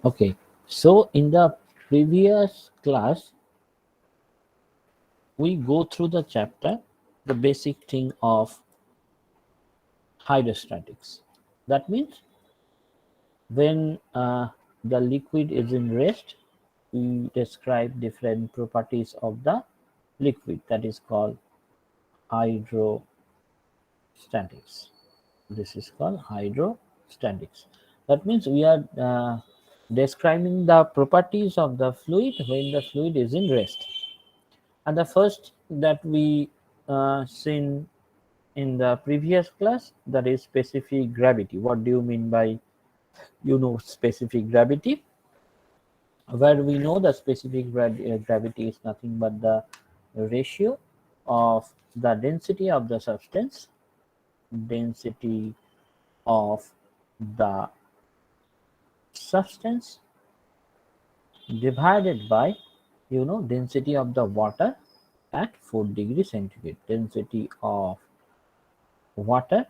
Okay, so in the previous class, we go through the chapter, the basic thing of hydrostatics. That means when the liquid is in rest, we describe different properties of the liquid. That is called hydrostatics. This is called hydrostatics. That means we are describing the properties of the fluid when the fluid is in rest. And the first that we seen in the previous class, that is specific gravity. What do you mean by specific gravity? Where we know the specific gravity is nothing but the ratio of the density of the substance, density of the substance divided by density of the water at 4 degrees centigrade, density of water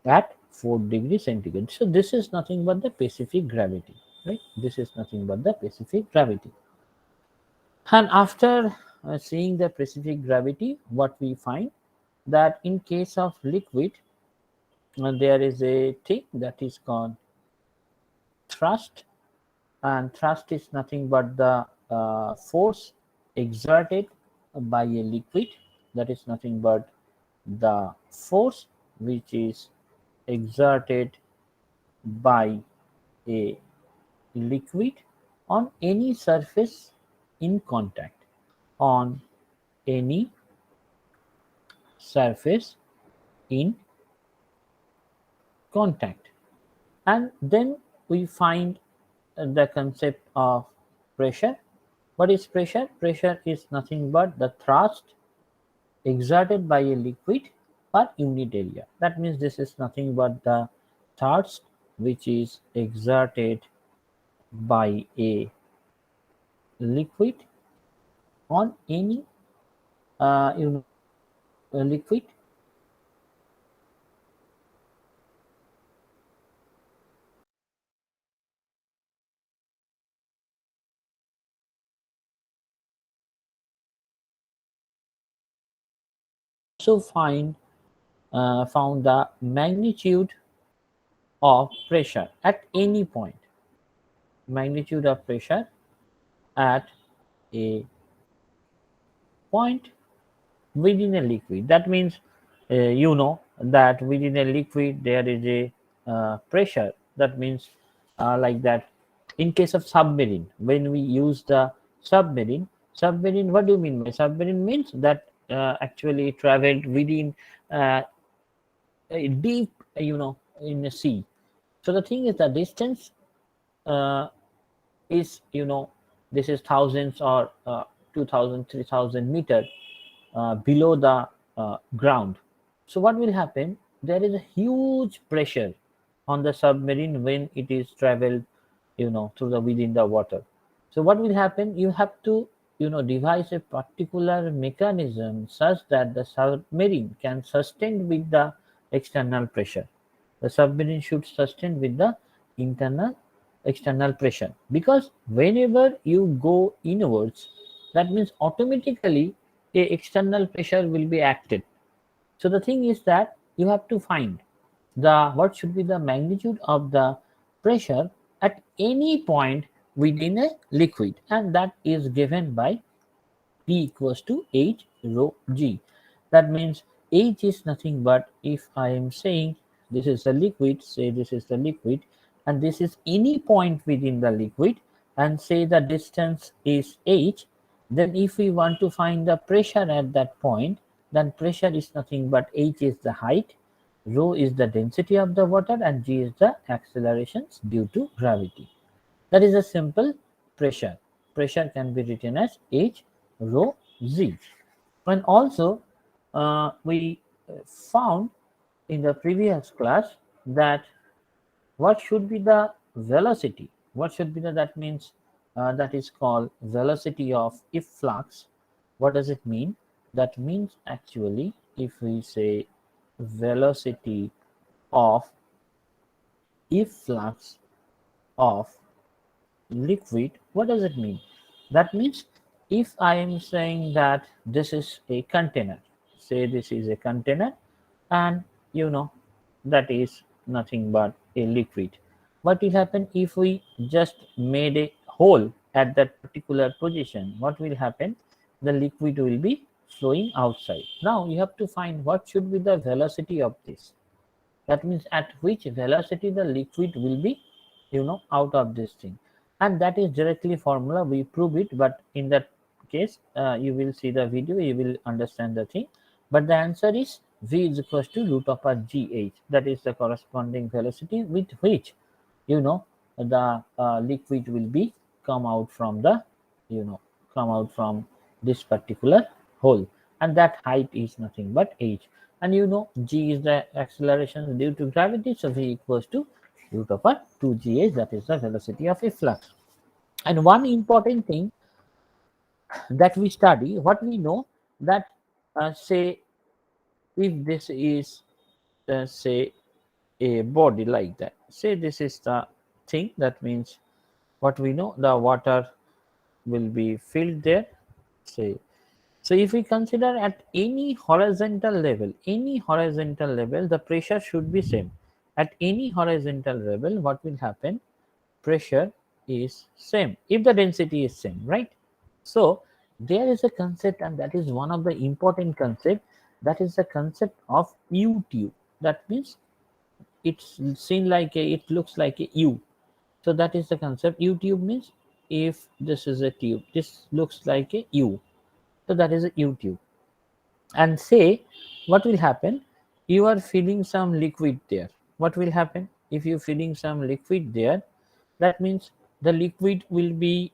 at 4 degrees centigrade. So this is nothing but the specific gravity, right? This is nothing but the specific gravity. And after seeing the specific gravity, what we find that in case of liquid, there is a thing that is called thrust, and thrust is nothing but the force exerted by a liquid. That is nothing but the force which is exerted by a liquid on any surface in contact, on any surface in contact. And then we find the concept of pressure. What is pressure? Pressure is nothing but the thrust exerted by a liquid per unit area. That means this is nothing but the thrust which is exerted by a liquid on any liquid. So found the magnitude of pressure at any point, magnitude of pressure at a point within a liquid. That means that within a liquid there is a pressure. That means like that. In case of submarine, when we use the submarine, what do you mean by submarine? Means that actually traveled within a deep, in the sea. So the thing is the distance uh, is, this is thousands or 2000, 3000 meter below the ground. So what will happen? There is a huge pressure on the submarine when it is traveled, through the within the water. So what will happen? You have to, devise a particular mechanism such that the submarine can sustain with the external pressure. The submarine should sustain with the internal external pressure, because whenever you go inwards, that means automatically a external pressure will be acted. So the thing is that you have to find the what should be the magnitude of the pressure at any point within a liquid, and that is given by P equals to H rho G. That means H is nothing but, if I am saying this is the liquid, say this is the liquid, and this is any point within the liquid, and say the distance is H, then if we want to find the pressure at that point, then pressure is nothing but H is the height, rho is the density of the water, and G is the accelerations due to gravity. That is a simple pressure. Pressure can be written as H rho Z. And also, we found in the previous class that what should be the velocity? What should be the, that means that is called velocity of efflux. What does it mean? That means actually, if we say velocity of efflux of liquid, what does it mean? That means if I am saying that this is a container, say this is a container, and you know that is nothing but a liquid. What will happen if we just made a hole at that particular position? What will happen? The liquid will be flowing outside. Now you have to find what should be the velocity of this. That means at which velocity the liquid will be out of this thing, and that is directly formula, we prove it, but in that case you will see the video, you will understand the thing. But the answer is v is equals to root of r gh, that is the corresponding velocity with which the liquid will be come out from the you know come out from this particular hole, and that height is nothing but h. And g is the acceleration due to gravity, so v equals to root over 2gh, that is the velocity of a flux. And one important thing that we study, what we know, that say if this is say a body like that, say this is the thing, that means what we know, the water will be filled there, say. So if we consider at any horizontal level, the pressure should be same. At any horizontal level, what will happen? Pressure is same if the density is same, right? So there is a concept, and that is one of the important concept. That is the concept of U tube. That means it's seen like a, it looks like a U. So that is the concept. U tube means if this is a tube, this looks like a U. So that is a U tube. And say what will happen, you are filling some liquid there. What will happen if you filling some liquid there? That means the liquid will be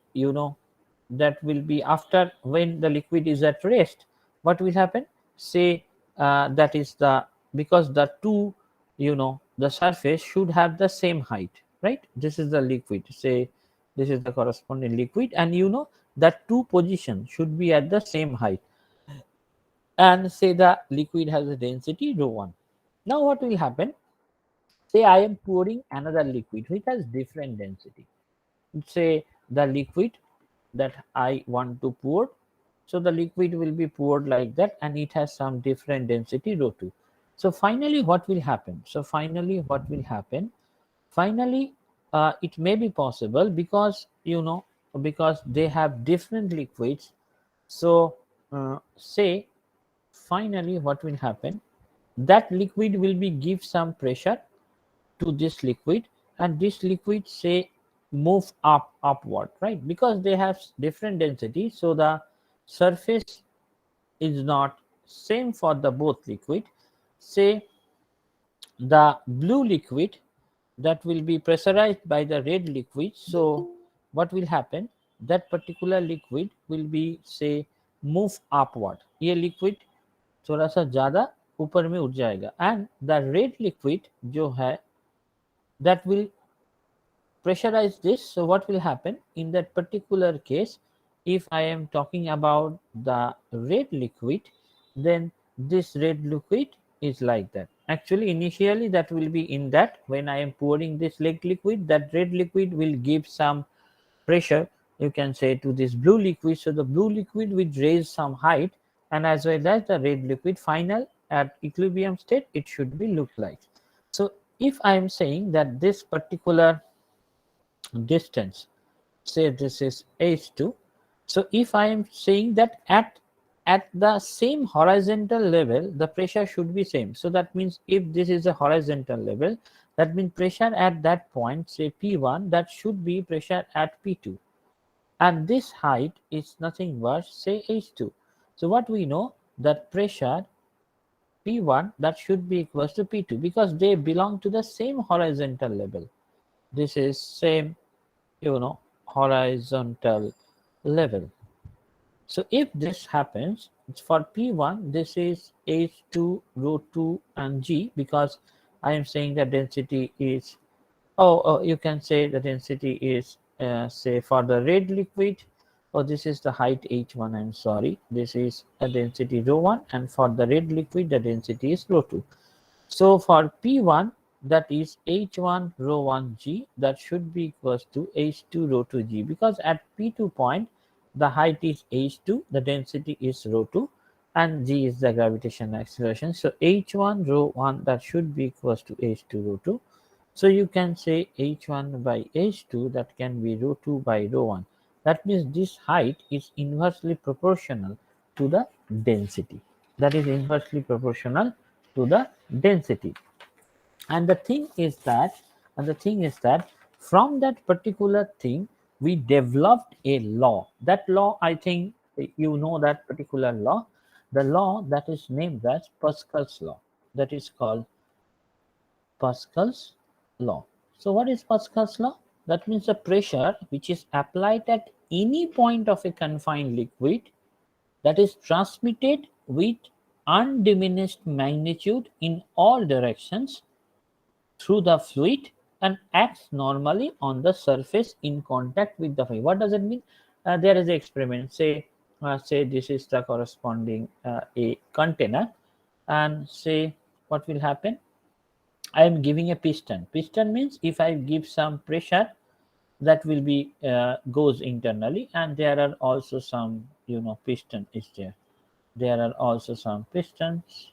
that will be after, when the liquid is at rest, what will happen? Say that is the, because the two the surface should have the same height, right? This is the liquid, say this is the corresponding liquid, and that two positions should be at the same height, and say the liquid has a density rho 1. Now what will happen? Say I am pouring another liquid which has different density. Say the liquid that I want to pour, so the liquid will be poured like that, and it has some different density rho 2. So finally what will happen? Finally it may be possible, because because they have different liquids. So say finally what will happen, that liquid will be give some pressure to this liquid, and this liquid say move upward, right? Because they have different density, so the surface is not same for the both liquid. Say the blue liquid that will be pressurized by the red liquid, so what will happen, that particular liquid will be say move upward, ये liquid थोड़ा सा ज़्यादा ऊपर में उठ जाएगा, and the red liquid जो है that will pressurize this. So what will happen in that particular case, if I am talking about the red liquid, then this red liquid is like that. Actually initially that will be in that, when I am pouring this red liquid, that red liquid will give some pressure, you can say, to this blue liquid, so the blue liquid will raise some height, and as well as the red liquid final at equilibrium state, it should be look like. So if I am saying that this particular distance, say this is h2, so if I am saying that at the same horizontal level the pressure should be same, so that means if this is a horizontal level, that means pressure at that point, say p1, that should be pressure at p2, and this height is nothing but say h2. So what we know, that pressure p1 that should be equals to p2, because they belong to the same horizontal level. This is same horizontal level. So if this happens, for P1, this is H2, rho 2, and G, because I am saying the density is, you can say the density is, say for the red liquid, this is the height H1, I'm sorry, this is a density rho 1, and for the red liquid, the density is rho 2. So for P1, that is h1 rho 1 g, that should be equals to h2 rho 2 g, because at p2 point the height is h2, the density is rho 2, and g is the gravitational acceleration. So h1 rho 1, that should be equals to h2 rho 2. So you can say h1 by h2, that can be rho 2 by rho 1. That means this height is inversely proportional to the density. That is inversely proportional to the density. And the thing is that, from that particular thing, we developed a law. That law, I think you know that particular law, the law that is named as Pascal's law, that is called Pascal's law. So what is Pascal's law? That means the pressure which is applied at any point of a confined liquid, that is transmitted with undiminished magnitude in all directions through the fluid and acts normally on the surface in contact with the fluid. What does it mean? There is an experiment. Say this is the corresponding a container, and say what will happen. I am giving a piston. Piston means if I give some pressure, that will be goes internally, and there are also some piston is there. There are also some pistons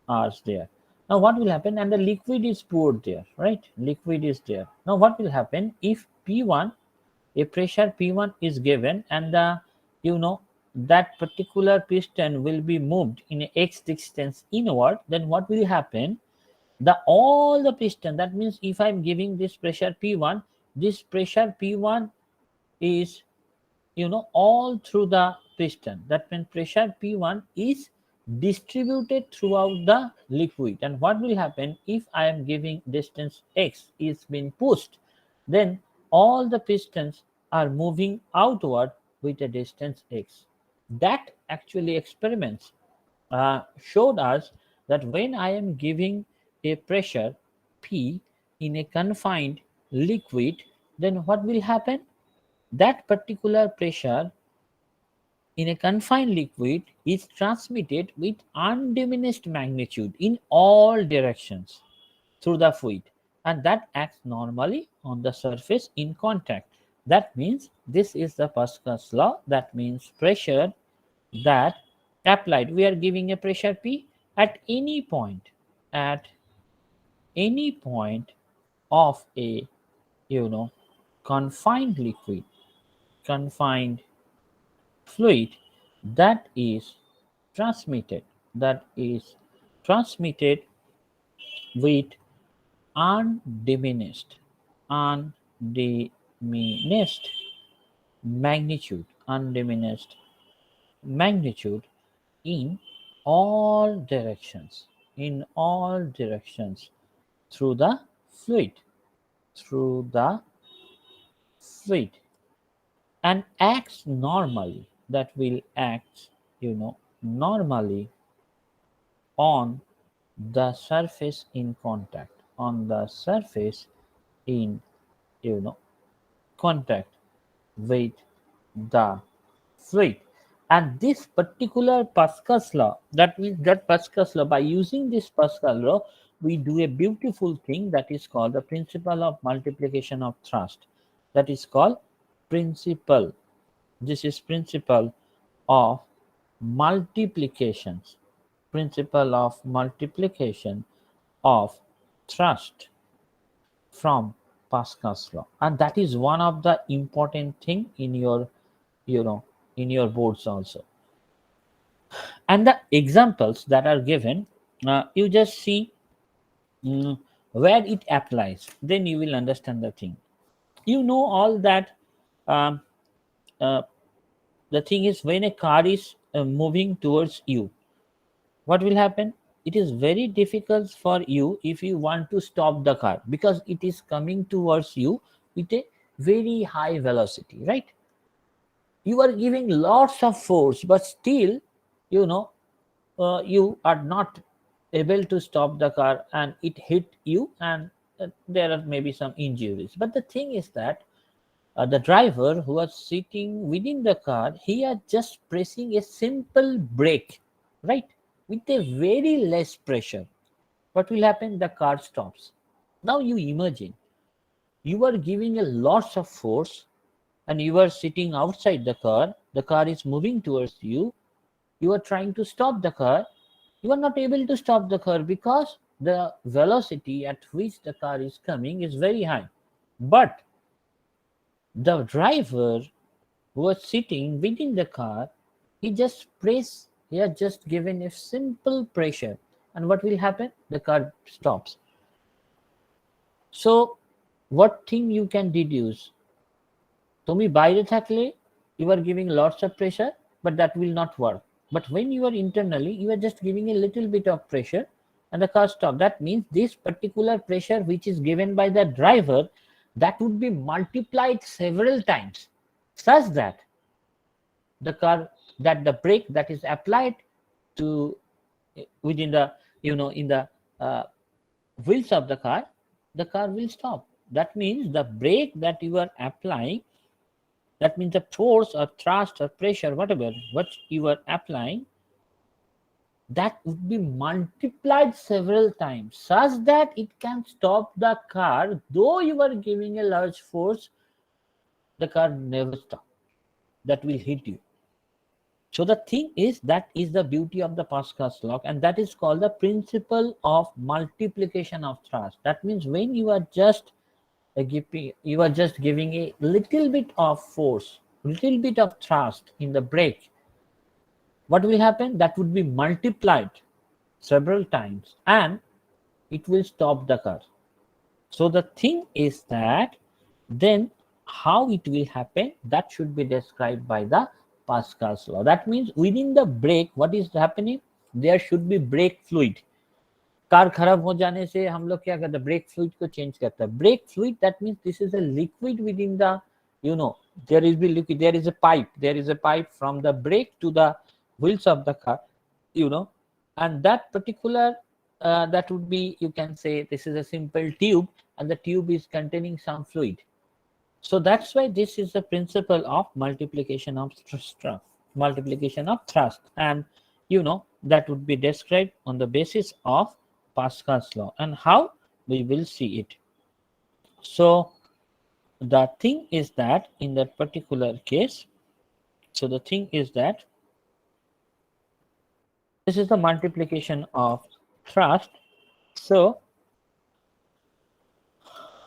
are there. Now what will happen? And the liquid is poured there, right? Liquid is there. Now what will happen if P1, a pressure P1 is given, and the you know that particular piston will be moved in a x distance inward, then what will happen? The all the piston, that means if I'm giving this pressure P1, this pressure P1 is all through the piston. That means pressure P1 is distributed throughout the liquid. And what will happen if I am giving distance x is being pushed, then all the pistons are moving outward with a distance x. That actually experiments showed us that when I am giving a pressure P in a confined liquid, then what will happen? That particular pressure in a confined liquid is transmitted with undiminished magnitude in all directions through the fluid, and that acts normally on the surface in contact. That means this is the Pascal's law. That means pressure that applied, we are giving a pressure P at at any point of a you know confined liquid, confined fluid, that is transmitted, that is transmitted with undiminished undiminished magnitude in all directions, through the fluid, through the fluid, and acts normally, that will act normally on the surface in contact, on the surface in you know contact with the fluid. And this particular Pascal's law, that means that Pascal's law, by using this Pascal law, we do a beautiful thing that is called the principle of multiplication of thrust. That is called principle. This is principle of multiplications. Principle of multiplication of thrust from Pascal's law, and that is one of the important thing in your you know in your boards also. And the examples that are given, you just see mm, where it applies, then you will understand the thing. All that. um, uh, the thing is, when a car is moving towards you, what will happen? It is very difficult for you if you want to stop the car, because it is coming towards you with a very high velocity, right? You are giving lots of force, but still you know you are not able to stop the car, and it hit you, and there are maybe some injuries. But the thing is that the driver who was sitting within the car, he is just pressing a simple brake, right, with a very less pressure. what will happen? The car stops. Now you imagine you are giving a lots of force and you are sitting outside the car is moving towards you are trying to stop the car, you are not able to stop the car because the velocity at which the car is coming is very high. But the driver who was sitting within the car, he has just given a simple pressure. And what will happen? The car stops. So what thing you can deduce? তুমি বাইরে থাকলে you are giving lots of pressure, but that will not work. But when you are internally, you are just giving a little bit of pressure and the car stop. That means this particular pressure which is given by the driver, that would be multiplied several times, such that the car, that the brake that is applied to within the, in the uh, wheels of the car will stop. That means the brake that you are applying, that means the force or thrust or pressure, whatever what you are applying, that would be multiplied several times such that it can stop the car. Though you are giving a large force, the car never stop, that will hit you. So the thing is, that is the beauty of the Pascal's law, and that is called the principle of multiplication of thrust. That means when you are just giving a little bit of force, little bit of thrust in the brake, what will happen? That would be multiplied several times and it will stop the car. So the thing is that then how it will happen, that should be described by the Pascal's law. That means within the brake, what is happening? There should be brake fluid. Car खराब हो जाने से हम लोग क्या करते हैं? Brake fluid को चेंज करता है. Brake fluid, that means this is a liquid within the, there is be liquid, there is a pipe from the brake to the wheels of the car, and that particular that would be, you can say, this is a simple tube and the tube is containing some fluid. So that's why this is the principle of multiplication of thrust, and that would be described on the basis of Pascal's law. And how we will see it. So the thing is that in that particular case, so the thing is that this is the multiplication of thrust. So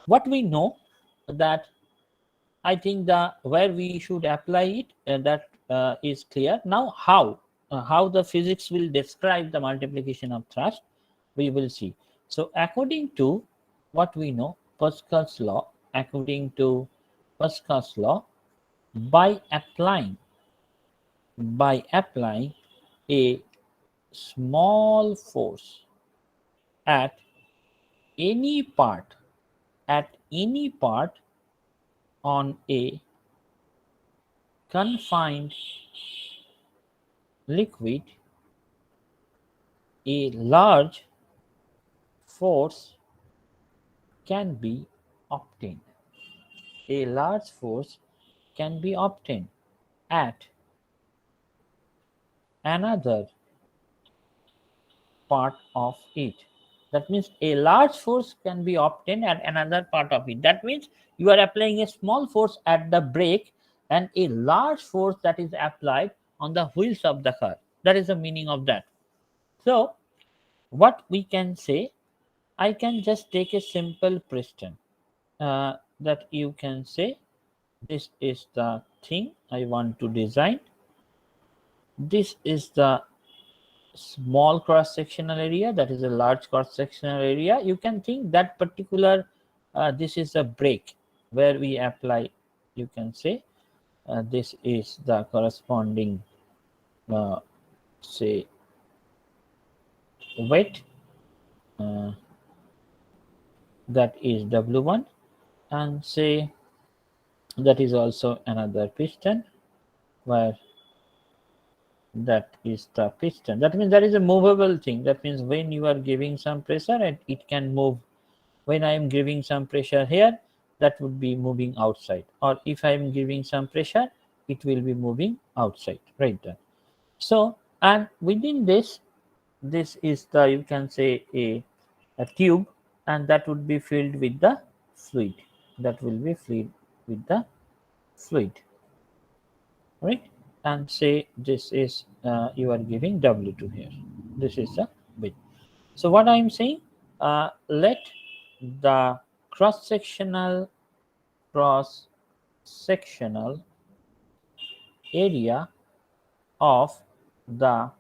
what we know, that I think the where we should apply it, that is clear. Now how the physics will describe the multiplication of thrust, we will see. So according to what we know, Pascal's law, by applying a small force at any part on a confined liquid, a large force can be obtained. A large force can be obtained at another part of it. That means a large force can be obtained at another part of it. That means you are applying a small force at the brake and a large force that is applied on the wheels of the car. That is the meaning of that. So what we can say, I can just take a simple piston, that you can say this is the thing I want to design. This is the small cross-sectional area, that is a large cross-sectional area. You can think that particular, this is a brake where we apply, you can say, this is the corresponding, say, weight, that is W1, and say that is also another piston where that is the piston. That means that is a movable thing. That means when you are giving some pressure, it can move. When I am giving some pressure here, that would be moving outside, or if I am giving some pressure, it will be moving outside, right there. So, and within this is the, you can say, a a tube, and that would be filled with the fluid. That will be filled with the fluid, right? And say this is you are giving W2 here. This is the bit. So what I am saying, let the cross sectional area of the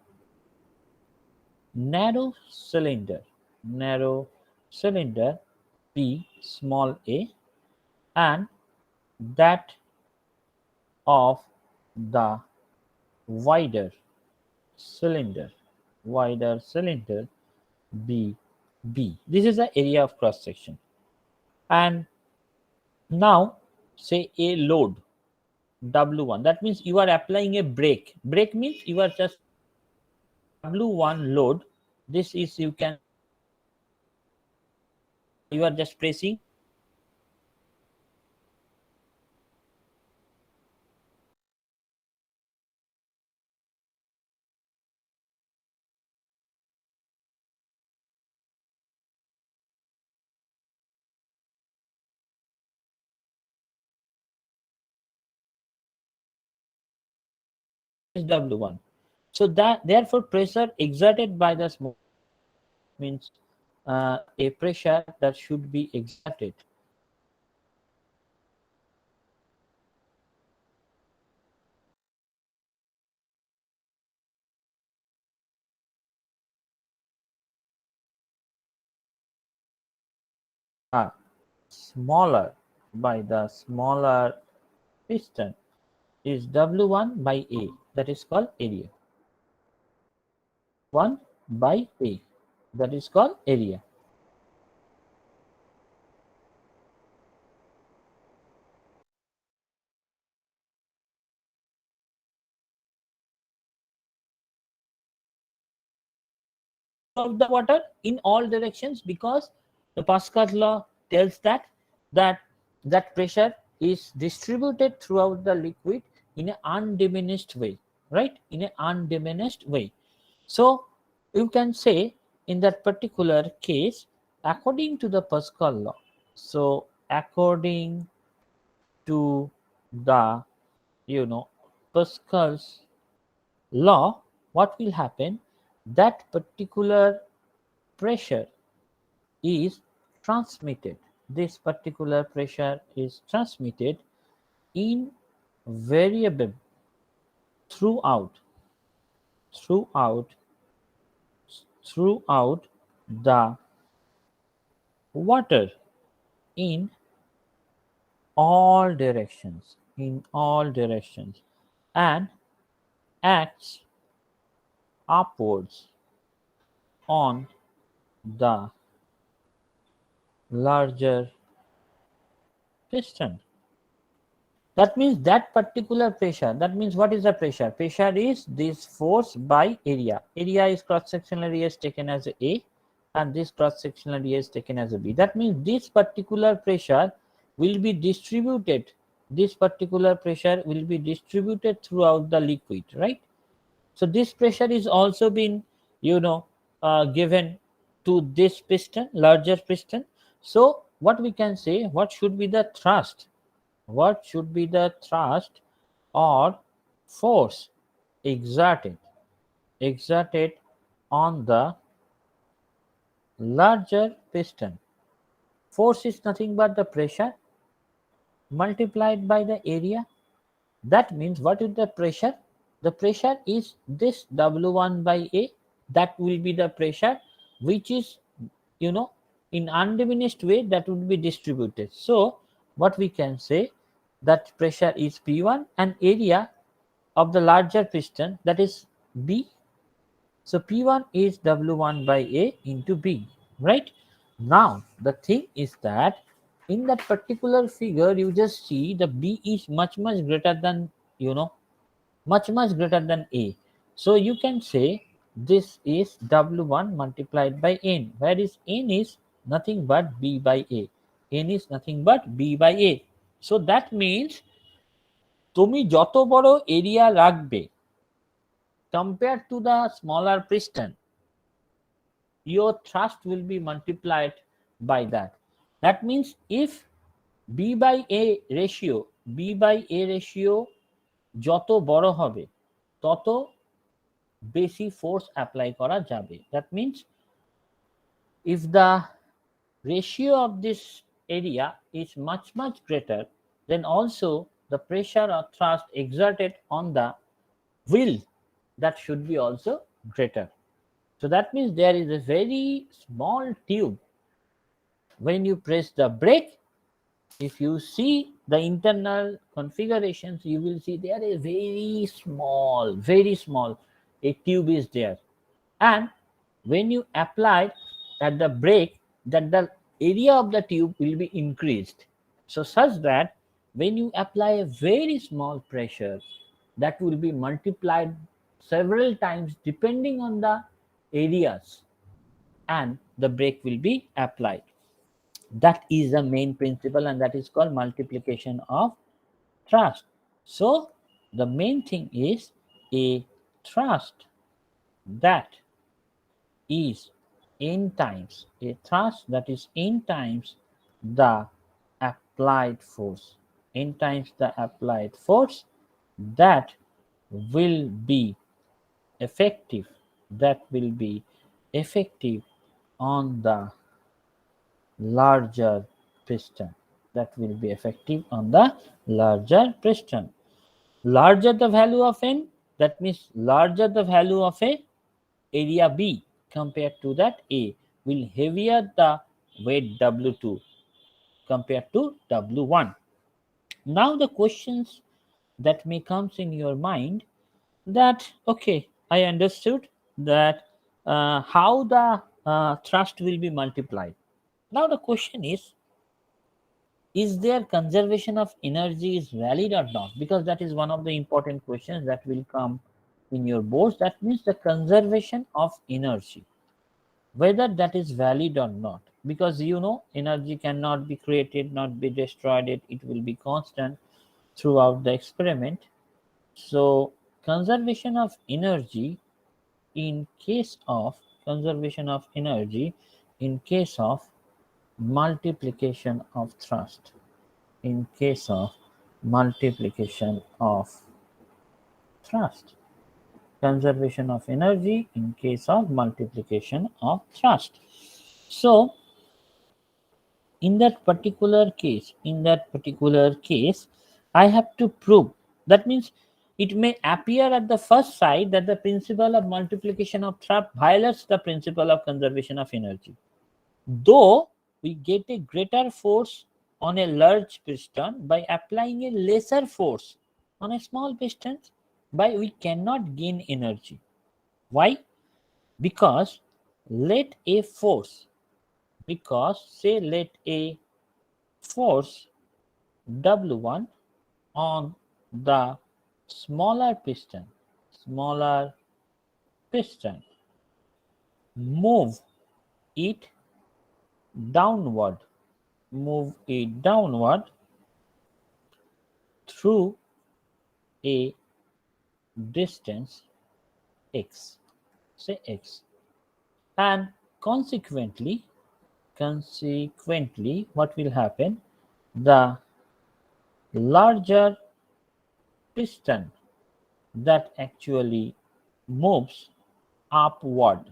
narrow cylinder narrow cylinder be small a, and that of the wider cylinder be b. This is the area of cross section. And now say a load W1, that means you are applying a brake means you are just W1 load. This is, you can say, you are just pressing is W1. So that therefore pressure exerted by the small means a pressure that should be exerted are smaller by the smaller piston is W1 by A, that is called area. 1 by A, that is called area. Of the water in all directions, because the Pascal's law tells that pressure is distributed throughout the liquid in an undiminished way, right? In an undiminished way. So you can say in that particular case, according to the Pascal law, so according to the Pascal's law, what will happen? That particular pressure is transmitted. This particular pressure is transmitted in variable throughout throughout throughout the water in all directions, and acts upwards on the larger piston. That means that particular pressure, that means what is the pressure? Pressure is this force by area. Area is cross-sectional area is taken as A, and this cross-sectional area is taken as a B. That means this particular pressure will be distributed. This particular pressure will be distributed throughout the liquid, right? So this pressure is also been, given to this piston, larger piston. So what we can say, what should be the thrust? What should be the thrust or force exerted on the larger piston? Force is nothing but the pressure multiplied by the area. That means what is the pressure? The pressure is this W1 by A. That will be the pressure which is, in undiminished way that would be distributed. So what we can say, that pressure is P1 and area of the larger piston, that is B. So P1 is W1 by A into B, right? Now the thing is that in that particular figure you just see the B is much greater than, much greater than A. So you can say this is W1 multiplied by N, where is N is nothing but B by A. N is nothing but B by A. So that means তুমি যত বড় area রাখবে compared to the smaller piston, your thrust will be multiplied by that. That means if B by A ratio যত বড় হবে তত বেশি force apply করা যাবে। That means if the ratio of this area is much greater, then also the pressure or thrust exerted on the wheel, that should be also greater. So that means there is a very small tube. When you press the brake, if you see the internal configurations, you will see there is very small a tube is there. And when you apply at the brake, that the area of the tube will be increased, so such that when you apply a very small pressure, that will be multiplied several times depending on the areas, and the brake will be applied. That is the main principle, and that is called multiplication of thrust. So the main thing is a thrust that is n times, a thrust that is n times the applied force, n times the applied force, that will be effective, that will be effective on the larger piston, that will be effective on the larger piston. Larger the value of n, that means larger the value of a area B compared to that A, will heavier the weight W2 compared to W1. Now the questions that may comes in your mind, that okay, I understood that how the thrust will be multiplied. Now the question is there conservation of energy is valid or not? Because that is one of the important questions that will come in your boards. That means the conservation of energy, whether that is valid or not. Because you know, energy cannot be created, not be destroyed, it will be constant throughout the experiment. So conservation of energy in case of conservation of energy in case of multiplication of thrust, in case of multiplication of thrust, conservation of energy in case of multiplication of thrust. So in that particular case, I have to prove, that means it may appear at the first sight that the principle of multiplication of thrust violates the principle of conservation of energy, though we get a greater force on a large piston by applying a lesser force on a small piston, by we cannot gain energy. Why? Because let a force, let a force W1 on the smaller piston, move it downward, through a distance x, say x, and consequently what will happen, the larger piston that actually moves upward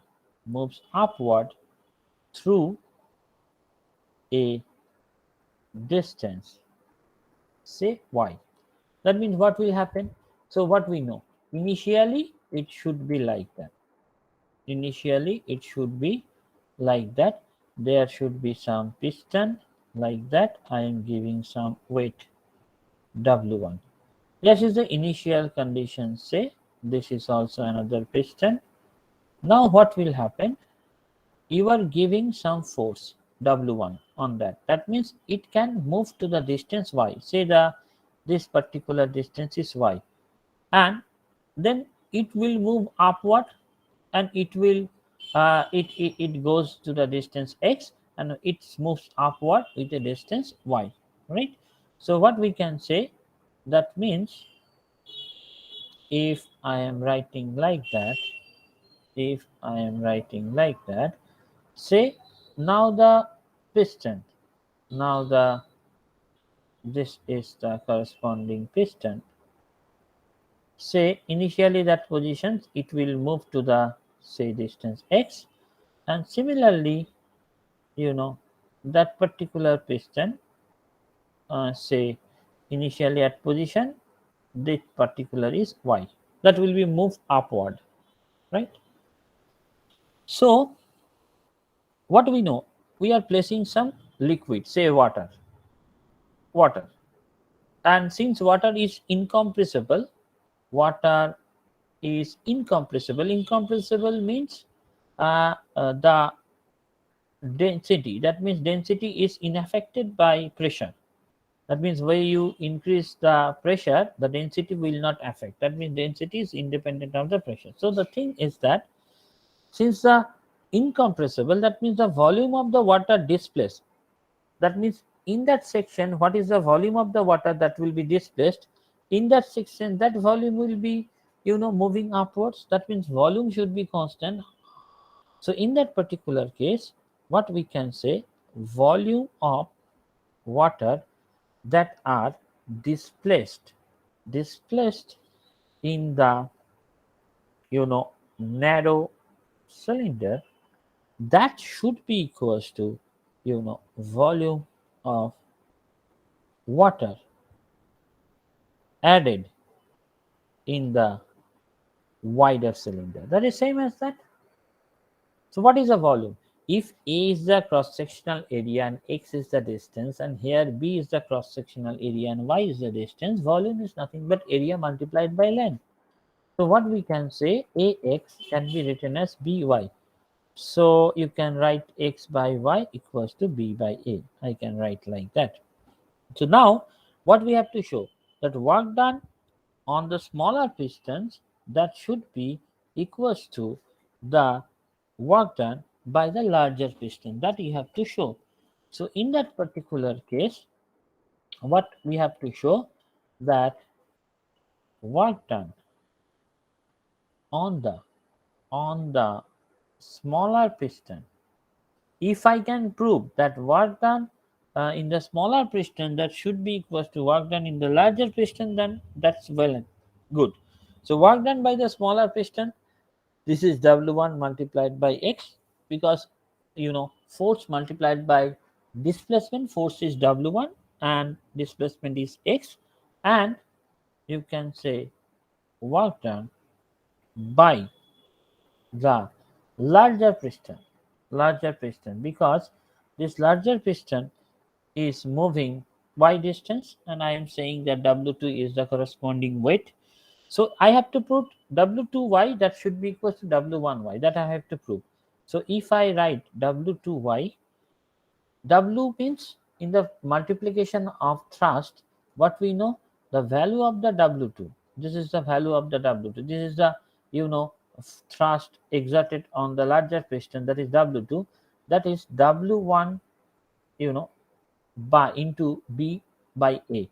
through a distance, say y. That means what will happen? So what we know, initially it should be like that, there should be some piston like that. I am giving some weight W1. This is the initial condition, say this is also another piston. Now what will happen, you are giving some force W1 on that. That means it can move to the distance y, say this particular distance is y, and then it will move upward, and it goes to the distance x, and it moves upward with the distance y, right? So what we can say, that means if I am writing like that, Say now the piston, now the this is the corresponding piston. Say initially that position it will move to the say distance x, and similarly that particular piston, say initially at position this particular is y, that will be moved upward, right? So what we know, we are placing some liquid, say water, and since water is incompressible, water is incompressible means the density, that means density is unaffected by pressure. That means when you increase the pressure, the density will not affect. That means density is independent of the pressure. So the thing is that since the incompressible, that means the volume of the water displaced. That means in that section, what is the volume of the water that will be displaced? In that section, that volume will be moving upwards. That means volume should be constant. So in that particular case, what we can say, volume of water that are displaced displaced in the narrow cylinder, that should be equals to volume of water added in the wider cylinder. That is same as that. So what is the volume? If A is the cross sectional area and x is the distance, and here B is the cross sectional area and y is the distance, volume is nothing but area multiplied by length. So what we can say, AX can be written as BY. So you can write x by y equals to b by a. I can write like that. So now what we have to show, that work done on the smaller pistons, that should be equals to the work done by the larger piston, that you have to show. So in that particular case, what we have to show, that work done on the smaller piston, if I can prove that work done in the smaller piston that should be equals to work done in the larger piston, then that's well and good. So work done by the smaller piston, this is W1 multiplied by X, because force multiplied by displacement, force is W1 and displacement is X, and you can say work done by the larger piston, because this larger piston is moving y distance, and I am saying that W2 is the corresponding weight. So I have to prove W2y, that should be equal to W1y, that I have to prove. So if I write W2y, W means in the multiplication of thrust, what we know, the value of the W2. This is the value of the W2. This is the thrust exerted on the larger piston, that is W2. That is W1 by into B by A.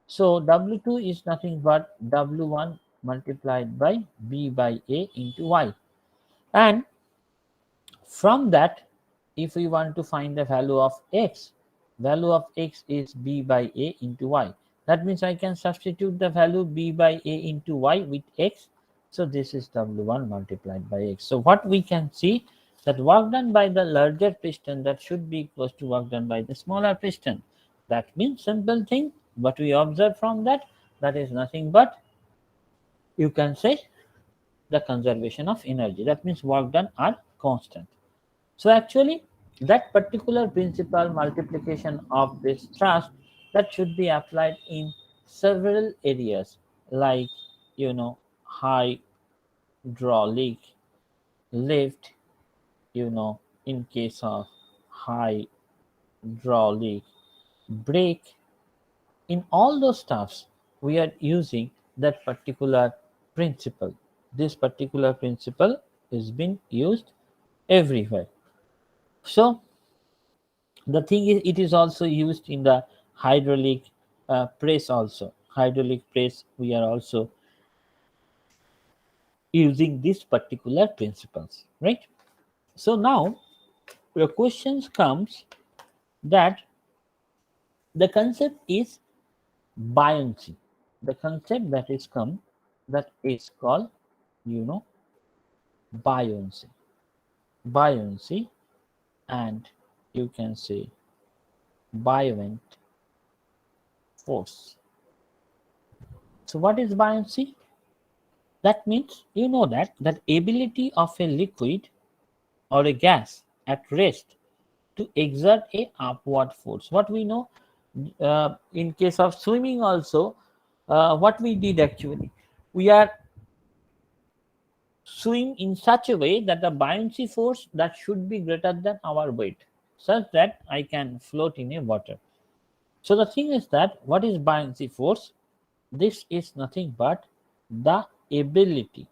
So W2 is nothing but W1 multiplied by B by A into Y. And from that, if we want to find the value of x is B by A into Y. That means I can substitute the value B by A into Y with x. So this is W1 multiplied by x. So what we can see, that work done by the larger piston, that should be equals to work done by the smaller piston. That means simple thing. What we observe from that, that is nothing but, you can say, the conservation of energy. That means work done are constant. So actually, that particular principle, multiplication of this thrust, that should be applied in several areas, like hydraulic, lift, in case of hydraulic, brake. In all those stuffs, we are using that particular principle. This particular principle is being used everywhere. So the thing is, it is also used in the hydraulic press also. Hydraulic press, we are also using these particular principles, right? So now the questions comes that the concept is buoyancy. The concept that is come that is called, you know, buoyancy. Buoyancy, and you can say buoyant force. So what is buoyancy? That means you know that ability of a liquid or a gas at rest to exert a upward force. What we know in case of swimming also, what we did actually, we are swim in such a way that the buoyancy force that should be greater than our weight, such that I can float in a water. So the thing is that what is buoyancy force? This is nothing but the ability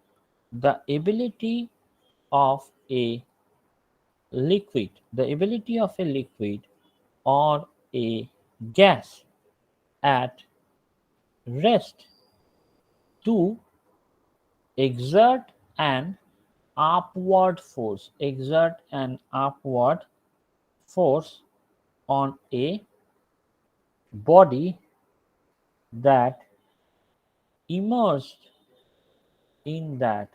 of a liquid or a gas at rest to exert an exert an upward force on a body that immersed in that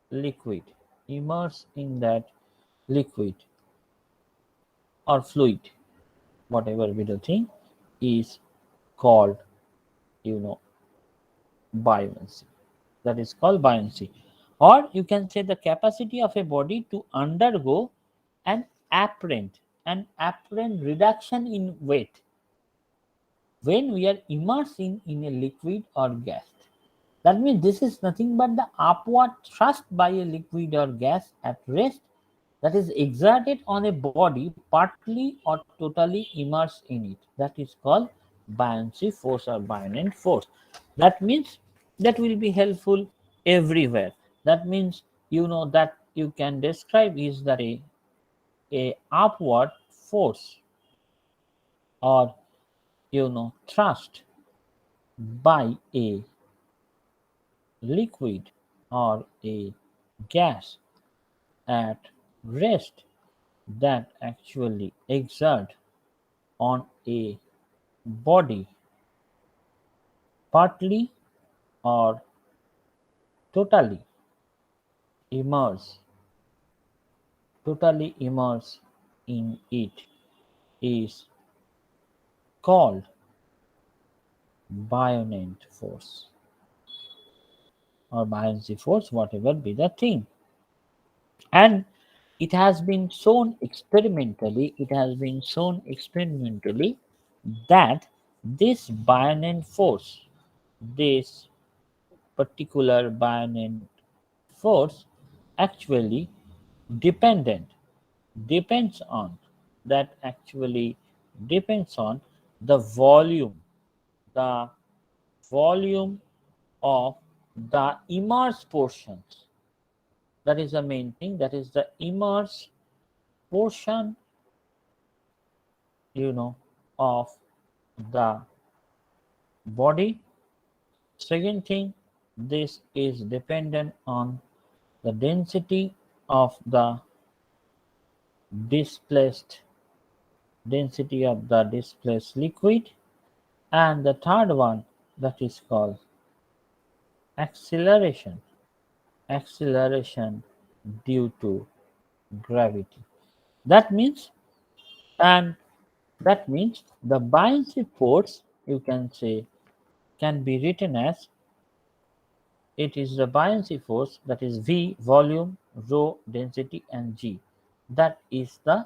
liquid immersed in that liquid or fluid, whatever be the thing, is called, you know, buoyancy. That is called buoyancy. Or you can say the capacity of a body to undergo an apparent reduction in weight when we are immersed in a liquid or gas. That means this is nothing but the upward thrust by a liquid or gas at rest that is exerted on a body partly or totally immersed in it. That is called buoyancy force or buoyant force. That means that will be helpful everywhere. That means you know that you can describe is that a upward force or thrust by a liquid or a gas at rest that actually exert on a body partly or totally immerse immerse in it is called buoyant force or buoyancy force, whatever be the thing. And it has been shown experimentally that this buoyant force, this particular buoyant force actually dependent depends on that actually depends on the the volume of the immersed portions. That is the main thing, that is the immersed portion, you know of the body. Second thing, this is dependent on the displaced density of the displaced liquid. And the third one, that is called acceleration acceleration due to gravity. That means, and that means the buoyancy force, you can say, can be written as, it is the buoyancy force, that is V volume, rho density, and G. That is the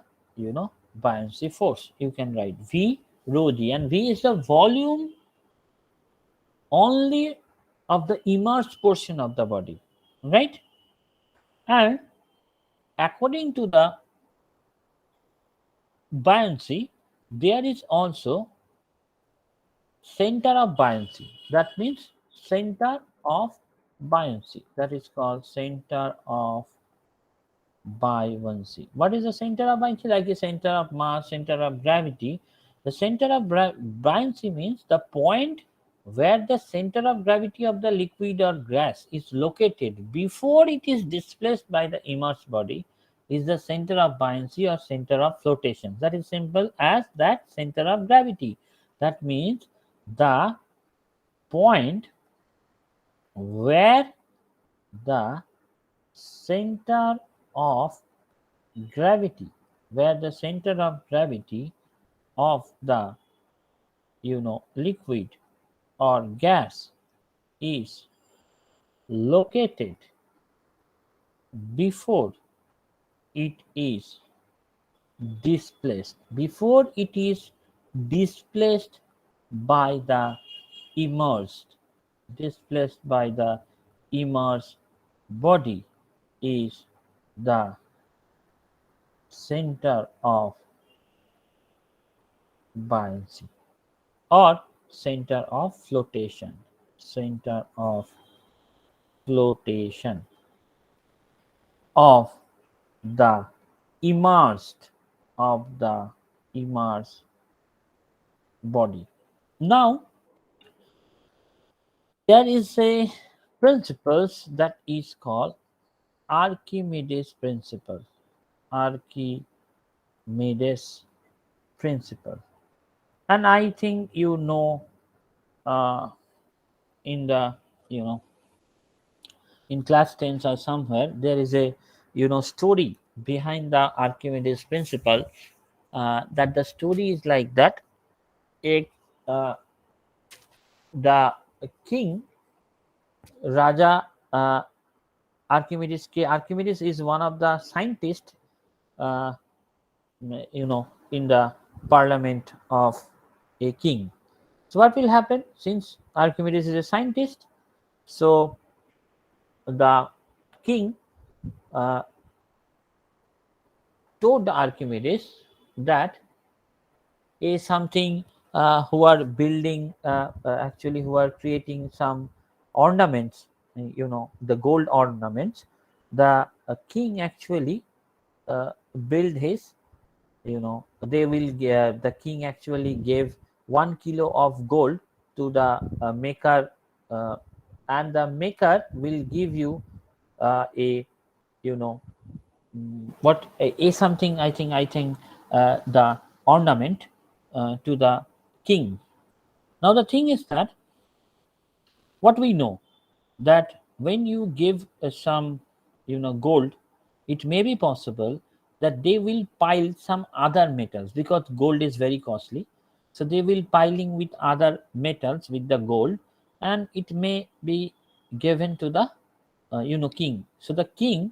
buoyancy force. You can write V rho G, and V is the volume only of the immersed portion of the body, right? And according to the buoyancy, there is also center of buoyancy. That means center of buoyancy. That is called center of buoyancy. What is the center of buoyancy? Like a center of mass, center of gravity. The center of buoyancy means the point where the center of gravity of the liquid or gas is located before it is displaced by the immersed body. is the center of buoyancy or center of flotation. That is simple as that center of gravity. That means the point where the center of gravity, where the center of gravity of the liquid or gas is located before it is displaced, before it is displaced by the immersed, displaced by the immersed body, is the center of buoyancy or center of flotation, center of flotation of the immersed, of the immersed body. Now there is a principle that is called Archimedes principle. Archimedes principle, and I think uh, in the you know in class 10 or somewhere there is a story behind the Archimedes principle. That the story is like that: a the king Raja Archimedes is one of the scientists, uh, in the parliament of a king. So what will happen, since Archimedes is a scientist? So the king uh, told Archimedes that is something, who are building, actually who are creating some ornaments, the gold ornaments. The king actually build his, the king actually gave 1 kilo of gold to the maker, uh, and the maker will give you a you know what a something, I think the ornament to the king. Now the thing is that what we know, that when you give some gold, it may be possible that they will pile some other metals, because gold is very costly. So they will piling with other metals with the gold, and it may be given to the king. So the king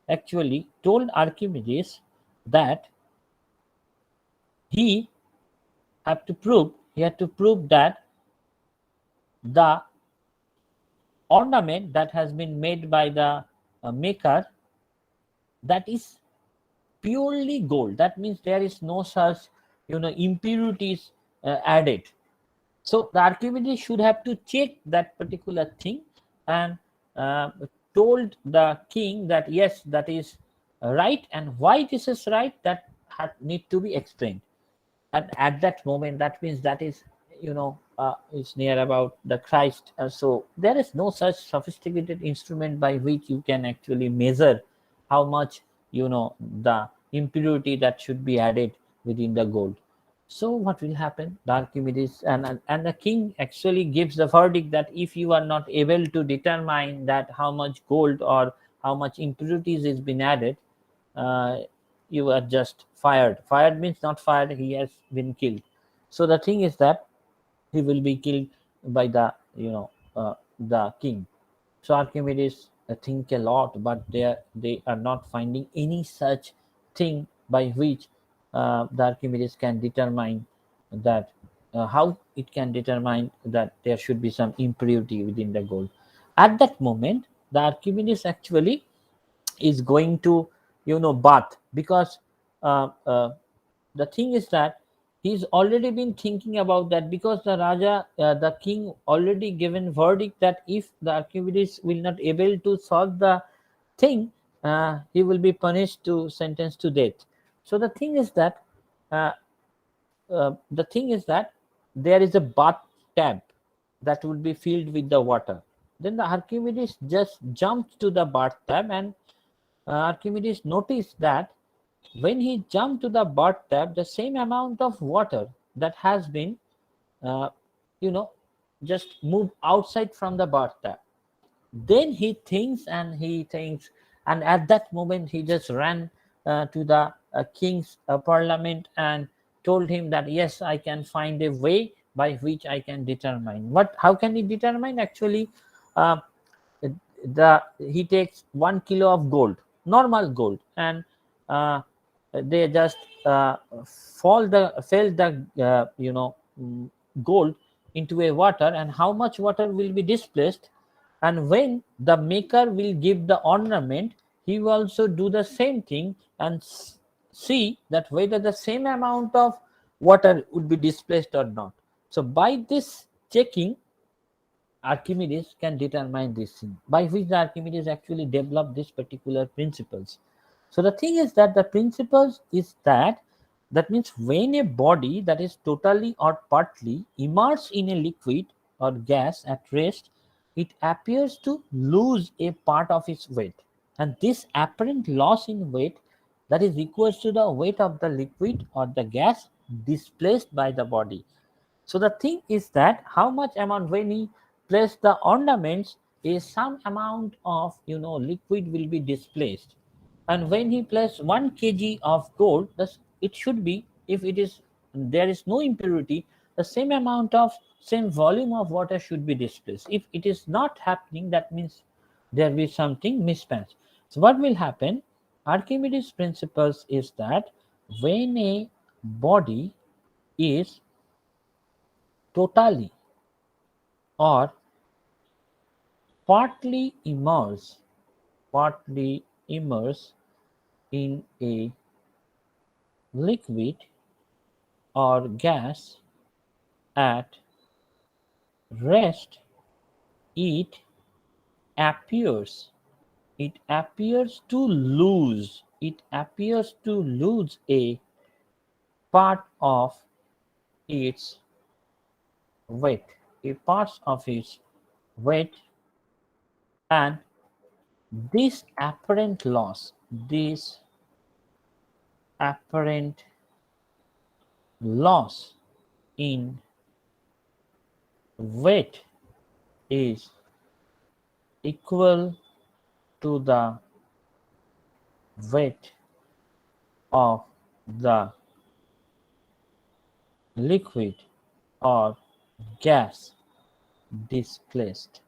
actually told Archimedes that he he had to prove that the ornament that has been made by the maker, that is purely gold. That means there is no such impurities added. So the Archimedes should have to check that particular thing, and uh, told the king that yes, that is right, and why this is right, that need to be explained. And at that moment, that means that is near about the Christ. So there is no such sophisticated instrument by which you can actually measure how much the impurity that should be added within the gold. So what will happen? The Archimedes and the king actually gives the verdict that if you are not able to determine that how much gold or how much impurities is been added, uh, you are just fired. Fired means not fired, he has been killed. So the thing is that he will be killed by the king. So Archimedes think a lot, but they are not finding any such thing by which the Archimedes can determine that, how it can determine that there should be some impurity within the gold. At that moment, the Archimedes actually is going to bath, because uh, uh, the thing is that he's already been thinking about that, because the king already given verdict that if the Archimedes will not able to solve the thing, he will be punished to sentenced to death. So uh, the thing is that there is a bathtub that would be filled with the water. Then the Archimedes just jumped to the bathtub, and Archimedes noticed that when he jumped to the bathtub, the same amount of water that has been, uh, you know, just moved outside from the bathtub. Then he thinks, and at that moment he just ran to the king's parliament and told him that yes, I can find a way by which I can determine what. How can he determine? Actually, uh, he takes 1 kilo of gold, normal gold, and uh, they just uh, fell the gold into a water, and how much water will be displaced, and when the maker will give the ornament, he will also do the same thing and see that whether the same amount of water would be displaced or not. So by this checking, Archimedes can determine this thing, by which the Archimedes actually developed these particular principles. So the thing is that the principles is that means when a body that is totally or partly immersed in a liquid or gas at rest, it appears to lose a part of its weight. And this apparent loss in weight, that is equals to the weight of the liquid or the gas displaced by the body. So the thing is that how much amount when he place the ornaments is some amount of liquid will be displaced, and when he place 1 kg of gold, it should be, if it is there is no impurity, the same amount of same volume of water should be displaced. If it is not happening, that means there will be something mismatch. So what will happen? Archimedes principles is that when a body is totally or partly immerse in a liquid or gas at rest, it appears to lose a part of its weight, weight, and this apparent loss in weight is equal to the weight of the liquid or gas displaced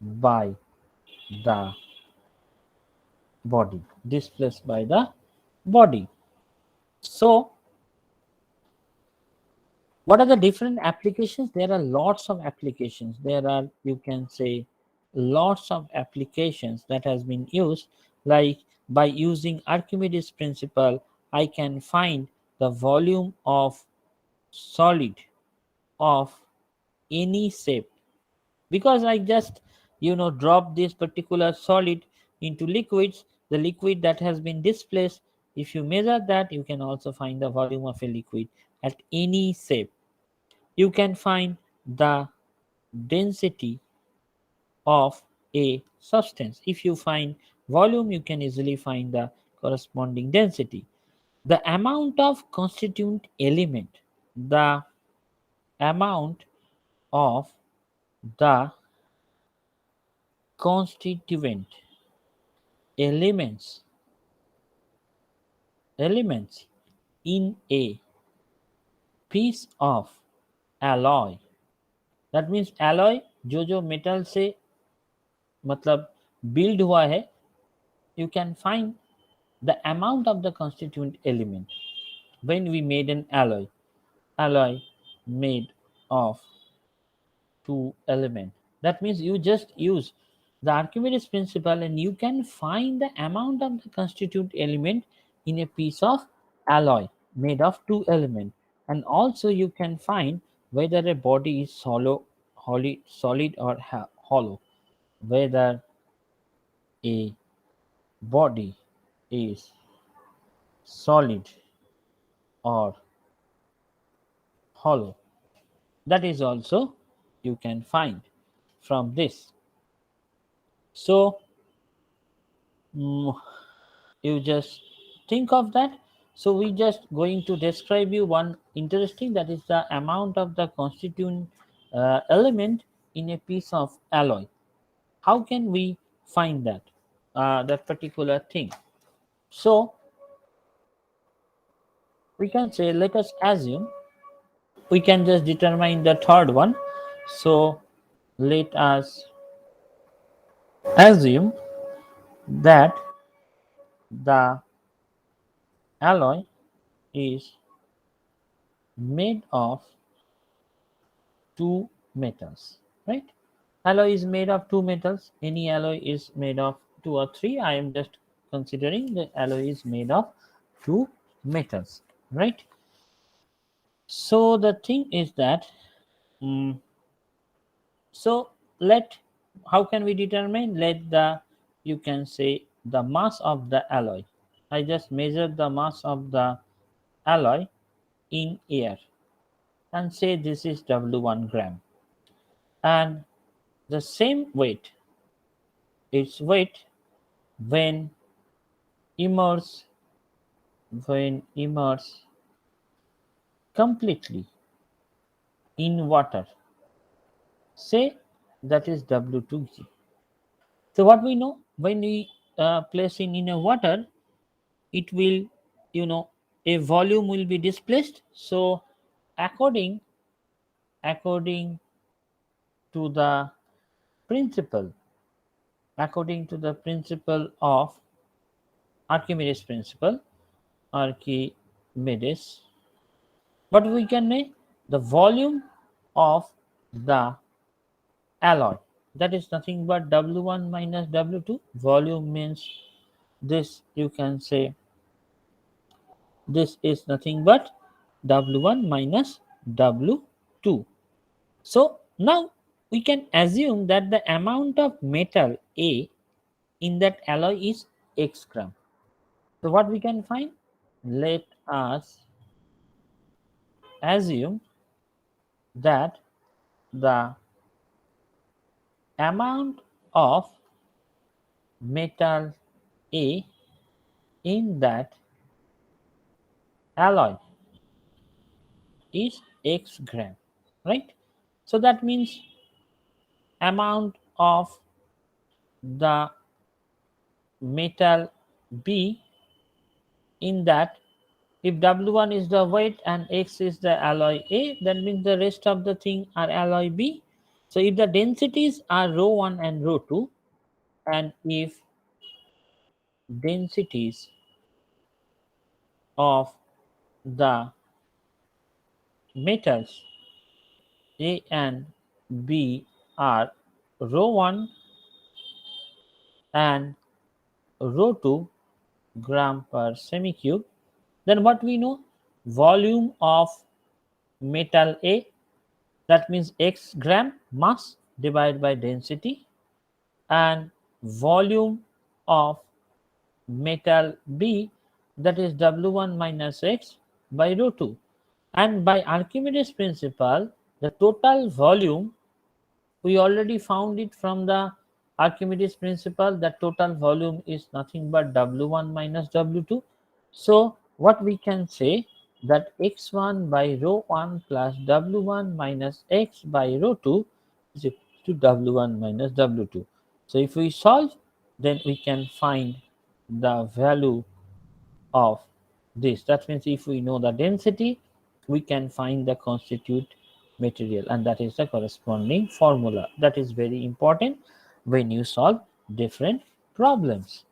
by the body. So what are the different applications? There are lots of applications. There are, you can say, lots of applications that has been used. Like by using Archimedes principle, I can find the volume of solid of any shape, because I just drop this particular solid into liquids. The liquid that has been displaced, if you measure that, you can also find the volume of a liquid at any shape. You can find the density of a substance. If you find volume, you can easily find the corresponding density. The amount of constituent element, the amount of the constituent elements elements in a piece of alloy, that means alloy जो जो metal से मतलब build हुआ है, you can find the amount of the constituent element when we made an alloy made of two element. That means you just use the Archimedes principle and you can find the amount of the constituent element in a piece of alloy made of two element. And also you can find whether a body is solid or hollow, whether a body is solid or hollow. That is also you can find from this. So Mm, you just think of that. So we just going to describe you one interesting, that is the amount of the constituent element in a piece of alloy. How can we find that particular thing? So we can say, let us assume, we can just determine the third one. So let us assume that the alloy is made of two metals, right? Alloy is made of two metals. Any alloy is made of two or three. I am just considering the alloy is made of two metals, right? So the thing is that, mm, so let, how can we determine? Let the, you can say, the mass of the alloy. I just measure the mass of the alloy in air and say this is W1 gram, and the same weight, its weight when immersed, when immersed completely in water, say that is W2G. So what we know, when we place in a water, it will, you know, a volume will be displaced. So according according to the principle, according to the principle of Archimedes principle, Archimedes, what we can make, the volume of the alloy, that is nothing but W1 minus W2. Volume means this, you can say this is nothing but W1 minus W2. So now we can assume that the amount of metal A in that alloy is x gram. So what we can find? Let us assume that the amount of metal A in that alloy is x gram, right? So that means amount of the metal B in that, if W1 is the weight and X is the alloy A, that means the rest of the thing are alloy B. So if the densities are rho 1 and rho 2, and if densities of the metals A and B are rho 1 and rho 2 gram per semi cube, then what we know? Volume of metal A, that means x gram mass divided by density, and volume of metal B, that is W1 minus x by rho 2. And by Archimedes principle, the total volume, we already found it from the Archimedes principle, that total volume is nothing but W1 minus W2. So what we can say, that x1 by rho 1 plus W1 minus x by rho 2 is equal to W1 minus W2. So if we solve, then we can find the value of this. That means if we know the density, we can find the constitute material, and that is the corresponding formula. That is very important when you solve different problems.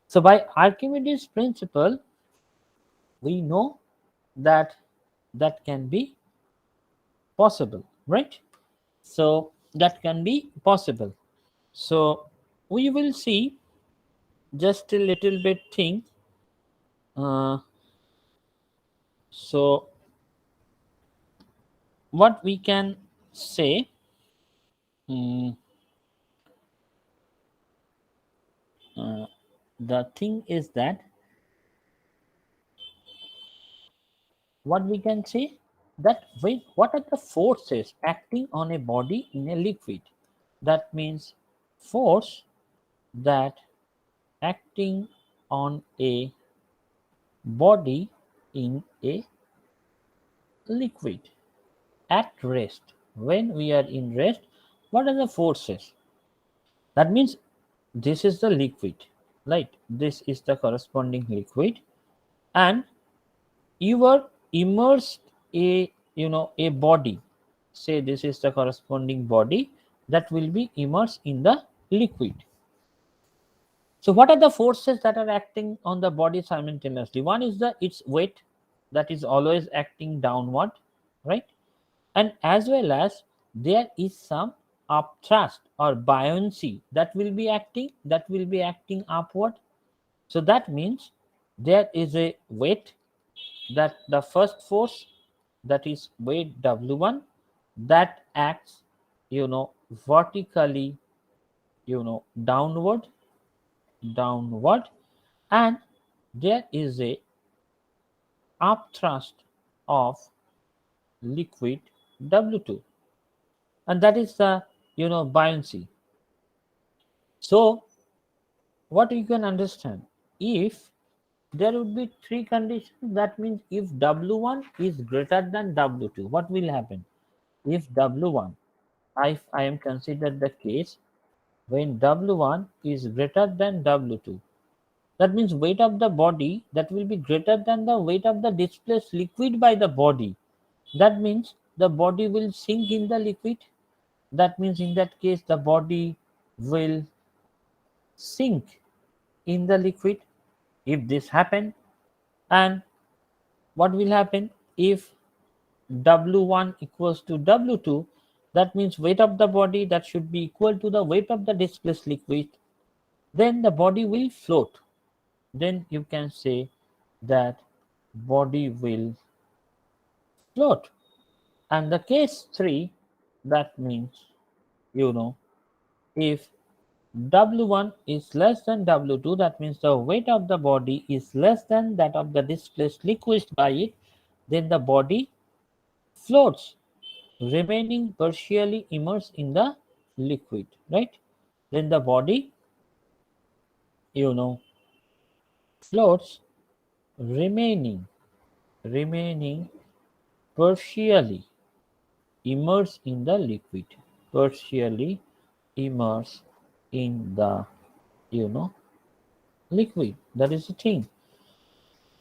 So by Archimedes principle, we know that that can be possible, right? So that can be possible. So we will see just a little bit thing. So what we can say, mm, uh, the thing is that, what we can say, that when, what are the forces acting on a body in a liquid? That means force that acting on a body in a liquid at rest. When we are in rest, what are the forces? That means this is the liquid, right? This is the corresponding liquid, and you are immersed a body. Say this is the corresponding body that will be immersed in the liquid. So what are the forces that are acting on the body simultaneously? One is the its weight, that is always acting downward, right? And as well as there is some upthrust or buoyancy that will be acting upward. So that means there is a weight, that the first force, that is weight W1, that acts vertically, downward, and there is a upthrust of liquid W2, and that is the buoyancy. So what you can understand, if there would be three conditions, that means if W1 is greater than W2, what will happen? If W1, if I am considered the case when W1 is greater than W2, that means weight of the body that will be greater than the weight of the displaced liquid by the body. That means the body will sink in the liquid. That means in that case the body will sink in the liquid if this happen. And what will happen if W1 equals to W2? That means weight of the body that should be equal to the weight of the displaced liquid. Then the body will float. Then you can say that body will float. And the case 3, that means, if W1 is less than W2, that means the weight of the body is less than that of the displaced liquid by it, then the body floats, remaining partially immersed in the liquid, right? Then the body, you know, floats, remaining partially immersed in the liquid, partially immersed in the, you know, liquid. That is the thing.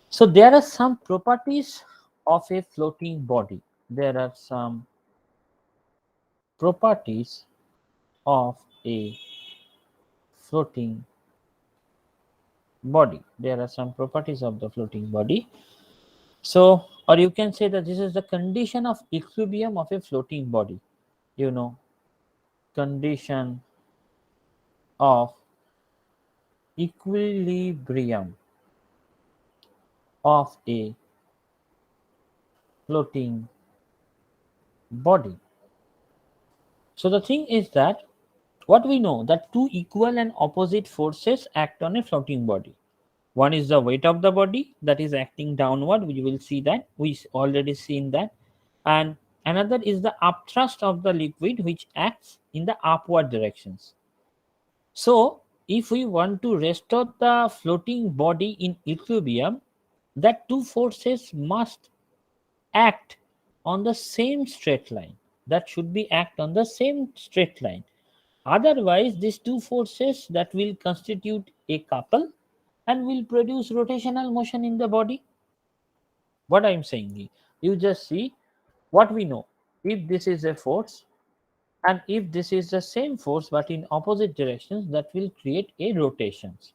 So there are some properties of a floating body. There are some properties of a floating body. There are some properties of the floating body. So, or you can say that this is the condition of equilibrium of a floating body. You know, condition of equilibrium of a floating body. So the thing is that what we know, that two equal and opposite forces act on a floating body. One is the weight of the body that is acting downward. We will see that. We already seen that. And another is the upthrust of the liquid which acts in the upward directions. So if we want to restore the floating body in equilibrium, that two forces must act on the same straight line. That should be act on the same straight line. Otherwise, these two forces that will constitute a couple and will produce rotational motion in the body. What I'm saying is, you just see what we know. If this is a force and if this is the same force but in opposite directions, that will create a rotations.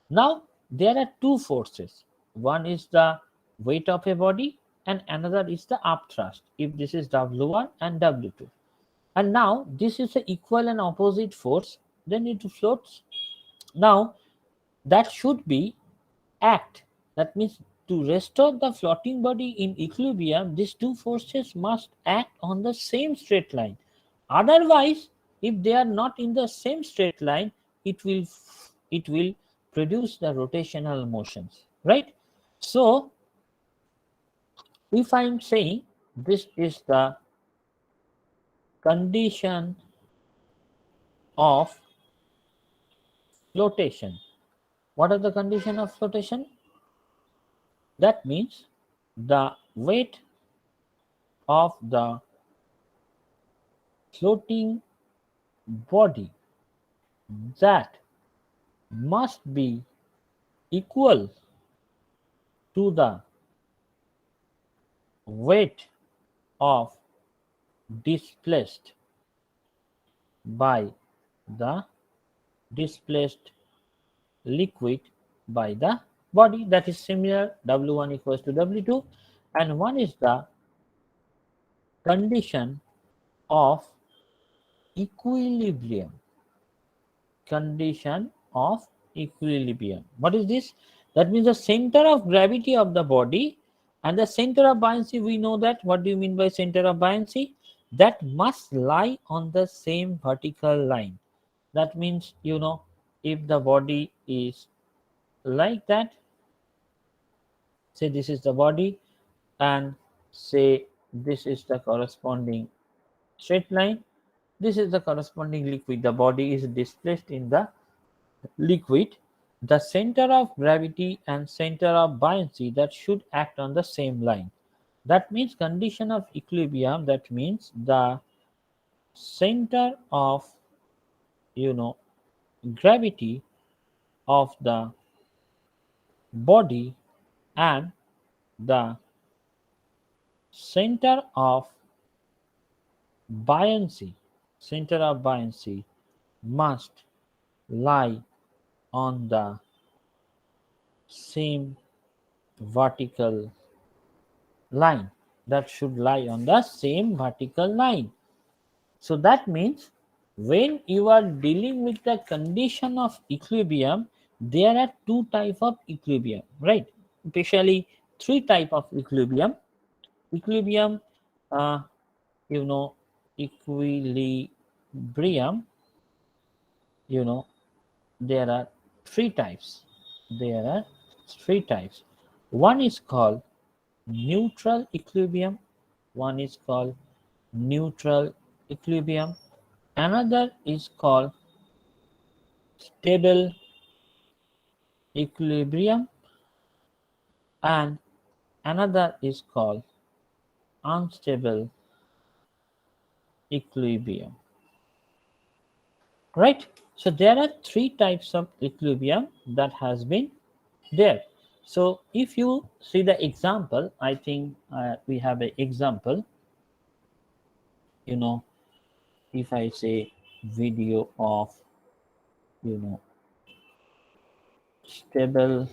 Now, there are two forces. One is the weight of a body and another is the upthrust. If this is W1 and W2. And now this is the equal and opposite force, then it floats. Now that should be act. That means to restore the floating body in equilibrium, these two forces must act on the same straight line. Otherwise, if they are not in the same straight line, it will produce the rotational motions, right? So if I'm saying this is the condition of flotation, What are the condition of flotation? That means the weight of the floating body that must be equal to the weight of displaced by the displaced liquid by the body. That is similar, W1 equals to W2, and one is the condition of equilibrium. Condition of equilibrium. What is this? That means the center of gravity of the body and the center of buoyancy. We know that. What do you mean by center of buoyancy? That must lie on the same vertical line. That means, if the body is like that, say this is the body, and say this is the corresponding straight line, this is the corresponding liquid, the body is displaced in the liquid, the center of gravity and center of buoyancy that should act on the same line. That means condition of equilibrium, that means the center of gravity of the body and the center of buoyancy must lie on the same vertical line. That should lie on the same vertical line. So that means when you are dealing with the condition of equilibrium, there are two types of equilibrium, right? Especially three type of equilibrium. Equilibrium, uh, you know, equilibrium, there are three types. There are three types. One is called neutral equilibrium. One is called neutral equilibrium. Another is called stable equilibrium, and another is called unstable equilibrium. Right? So there are three types of equilibrium that has been there. So if you see the example, I think we have an example. If I say video of stable,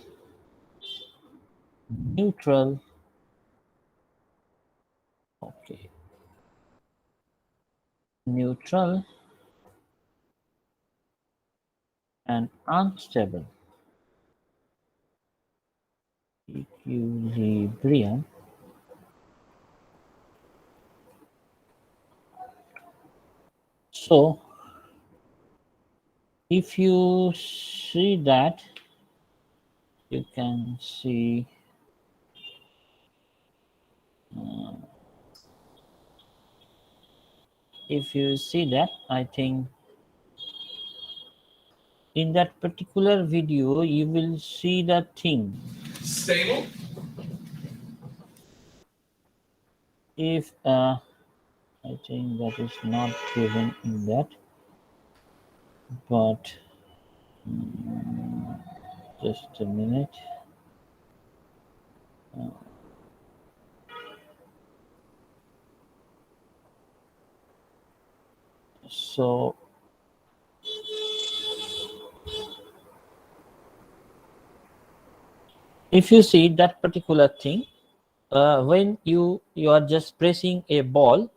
neutral, okay, neutral and unstable equilibrium. So if you see that, you can see if you see that, I think in that particular video you will see the thing. Stable. If I think that is not given in that, but just a minute. So if you see that particular thing, when you are just pressing a ball,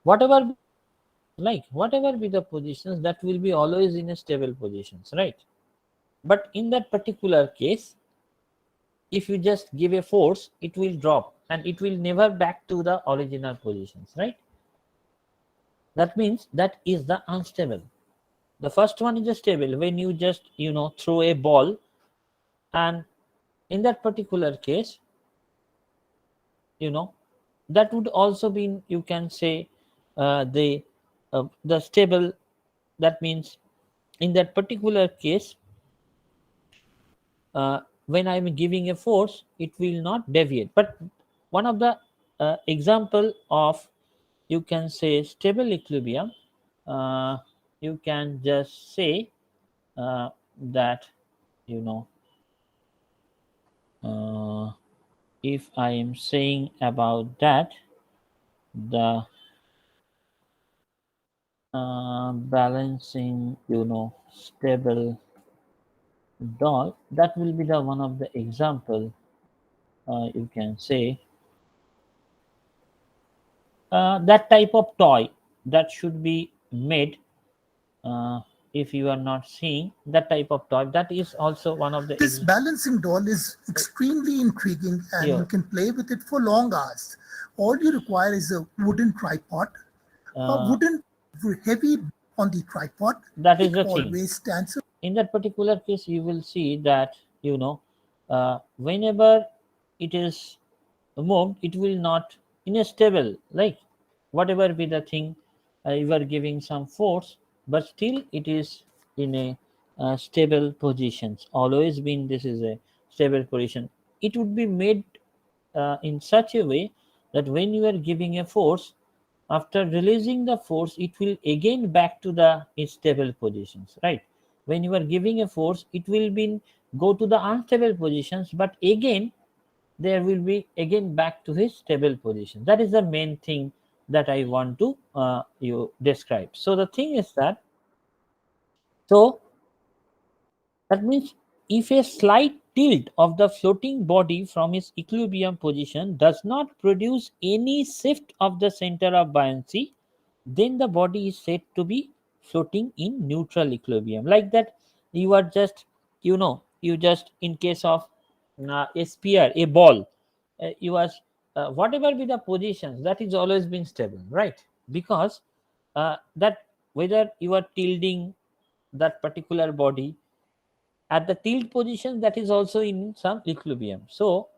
whatever be the positions, that will be always in a stable positions, right? But in that particular case, if you just give a force, it will drop and it will never back to the original positions, right? That means that is the unstable. The first one is a stable, when you just throw a ball, and in that particular case, that would also be, you can say, the stable. That means in that particular case, when I'm giving a force, it will not deviate. But one of the example of, you can say, stable equilibrium, uh, you can just say that, you know, uh, if I am saying about that, the balancing, stable doll, that will be the one of the example, you can say, that type of toy that should be made. uh, if you are not seeing that type of toy, that is also one of the This balancing doll is extremely intriguing and yeah, you can play with it for long hours. All you require is a wooden tripod, a uh, wooden heavy on the tripod. that is It the thing. always stands. In that particular case, you will see that, whenever it is moved, it will not in a stable, like whatever be the thing, you are giving some force, but still it is in a stable positions, always been this is a stable position. It would be made in such a way that when you are giving a force, after releasing the force, it will again back to the stable positions, right? When you are giving a force, it will be go to the unstable positions, but again there will be again back to his stable position. That is the main thing that I want to you describe. So the thing is that, so that means if a slight tilt of the floating body from its equilibrium position does not produce any shift of the center of buoyancy, then the body is said to be floating in neutral equilibrium. Like that, you are just, you just, in case of a sphere, a ball, you are, whatever be the positions, that is always been stable, right? Because that, whether you are tilting that particular body at the tilt position, that is also in some equilibrium. So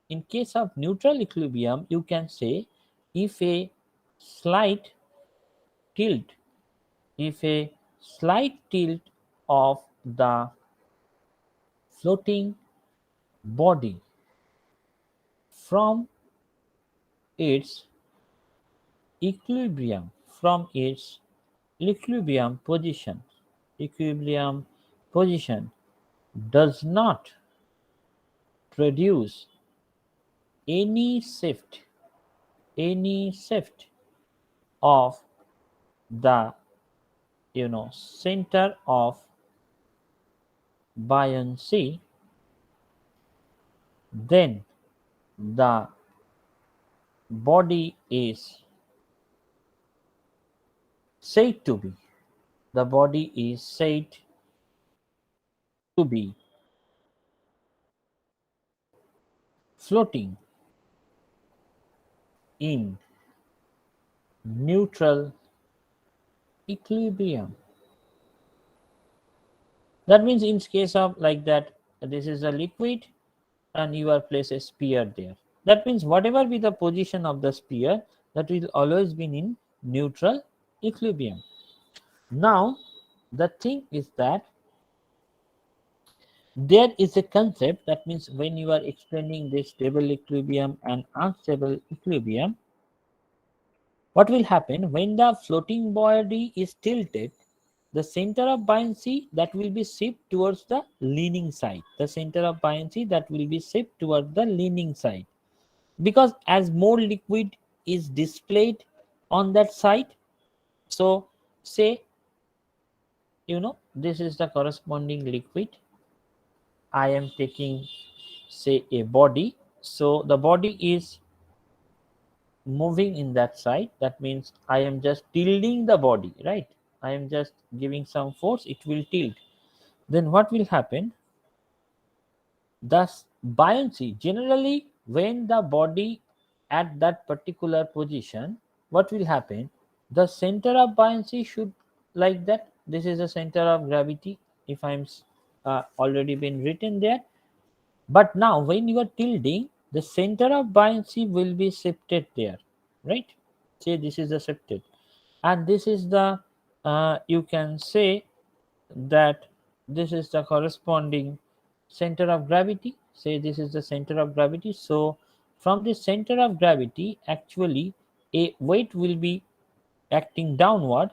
in case of neutral equilibrium, you can say, if a slight tilt, if a slight tilt of the floating body from its from its equilibrium position, equilibrium position does not produce any shift, any shift of the, center of buoyancy, then the body is said to be, the body is said to be floating in neutral equilibrium. That means in case of like that, this is a liquid and you are place a sphere there. That means whatever be the position of the sphere, that will always be in neutral equilibrium. Now the thing is that there is a concept, that means when you are explaining this stable equilibrium and unstable equilibrium, what will happen when the floating body is tilted, the center of buoyancy that will be shifted towards the leaning side. The center of buoyancy that will be shifted towards the leaning side. Because as more liquid is displayed on that side, so say, this is the corresponding liquid. I am taking, say, a body. So the body is moving in that side. That means I am just tilting the body, right? I am just giving some force, it will tilt. Then what will happen? Thus, buoyancy, generally, when the body at that particular position, what will happen? The center of buoyancy should, like that. This is the center of gravity. If I'm already been written there, but now when you are tilting, the center of buoyancy will be shifted there, right? Say this is the shifted, and this is the, you can say that this is the corresponding center of gravity. Say this is the center of gravity. So from the center of gravity, actually a weight will be acting downward,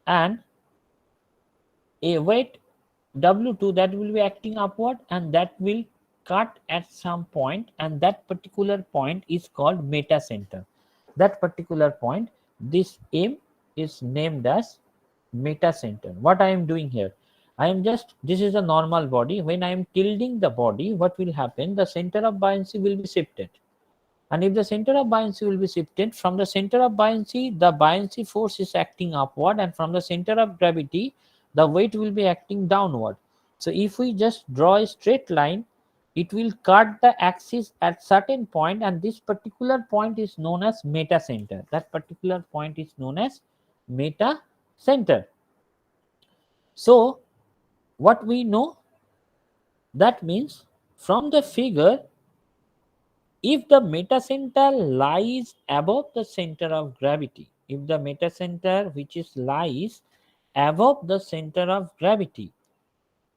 and a weight W2 that will be acting upward, and that will cut at some point, and that particular point is called meta center. That particular point, this M is named as meta center. What I am doing here, I am just, this is a normal body. When I am tilting the body, what will happen? The center of buoyancy will be shifted. And if the center of buoyancy will be shifted, from the center of buoyancy, the buoyancy force is acting upward, and from the center of gravity, the weight will be acting downward. So if we just draw a straight line, it will cut the axis at certain point, and this particular point is known as meta center. That particular point is known as meta center. So what we know, that means from the figure, if the metacenter lies above the center of gravity, if the metacenter which is lies above the center of gravity,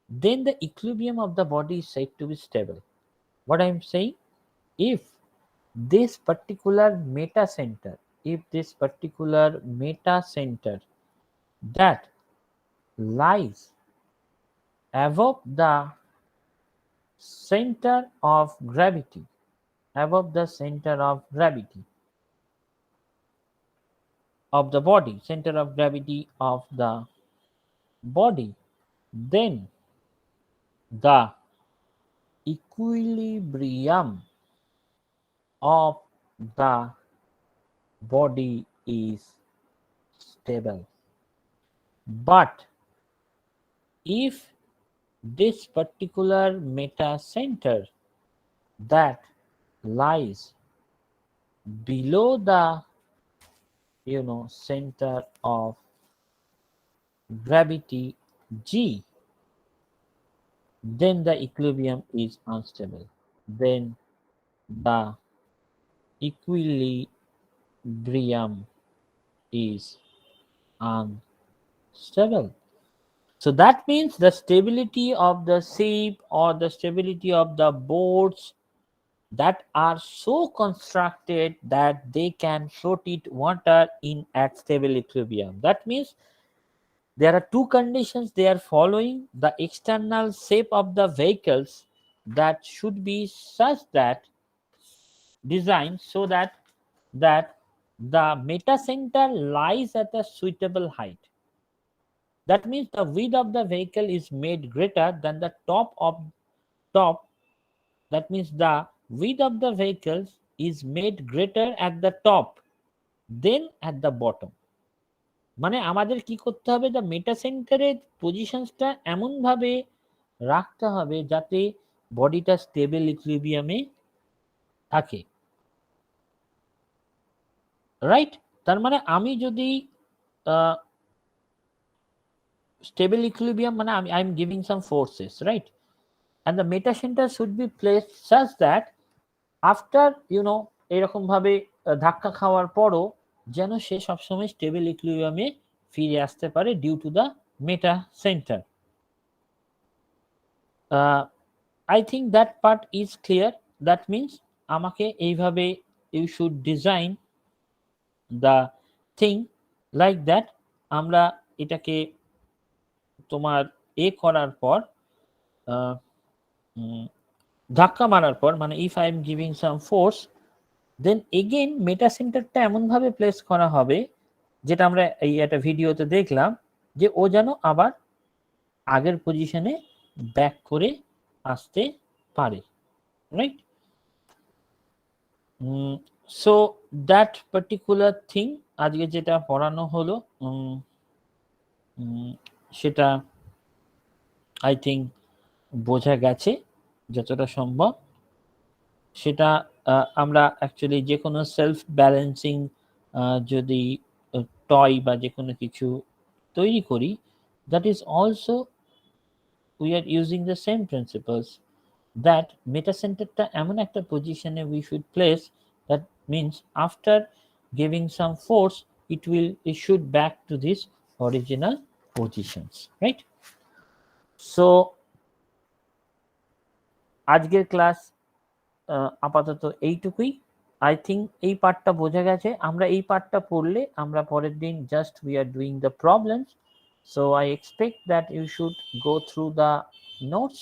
then the equilibrium of the body is said to be stable. What I am saying, if this particular metacenter, if this particular metacenter that lies above the center of gravity, above the center of gravity of the body, center of gravity of the body, then the equilibrium of the body is stable. But if this particular meta center that lies below the center of gravity G, then the equilibrium is unstable. Then the equilibrium is unstable. So that means the stability of the ship or the stability of the boats that are so constructed that they can float it water in at stable equilibrium. That means there are two conditions they are following. The external shape of the vehicles that should be such that designed so that the meta center lies at a suitable height. That means the width of the vehicle is made greater than the top. That means the width of the vehicles is made greater at the top than at the bottom. মানে আমাদের কি করতে হবে, the মেটা সেন্টারের পজিশনসটা এমন ভাবে রাখতে হবে যাতে বডিটা স্টেবল ইকুইলিব্রিয়ামে থাকে, রাইট? তার মানে আমি যদি stable equilibrium, মানে I'm giving some forces, right? And the meta center should be placed such that after এরকম ভাবে ধাক্কা খাওয়ার পরও যেন সে সবসময় স্টেবল ইকুইলিব্রিয়ামে ফিরে আসতে পারে due to the meta centre. I think that part is clear. That means আমাকে এইভাবে you should design the thing like that. আমরা এটাকে তোমার করার পর ধাক্কা মারার পর, মানে if I am giving some force, then again meta সেন্টারটা এমনভাবে প্লেস করা হবে, যেটা আমরা এই একটা ভিডিওতে দেখলাম, যে ও যেন আবার আগের পজিশনে ব্যাক করে আসতে পারে, right? So that particular thing আজকে যেটা পড়ানো হলো, সেটা আই থিঙ্ক বোঝা গেছে যতটা সম্ভব। সেটা আমরা অ্যাকচুয়ালি যে কোনো সেলফ ব্যালেন্সিং যদি টয় বা যে কোনো কিছু তৈরি করি, that is also we are using the same principles, that meta সেন্টারটা এমন একটা পজিশনে we should place, that means after giving some force it should back to this original positions, right? So আজকের ক্লাস আপাতত এইটুকুই। আই থিঙ্ক এই পার্টটা বোঝা গেছে। আমরা এই পার্টটা পড়লে আমরা পরের দিন just we are doing the problems. So I expect that you should go through the notes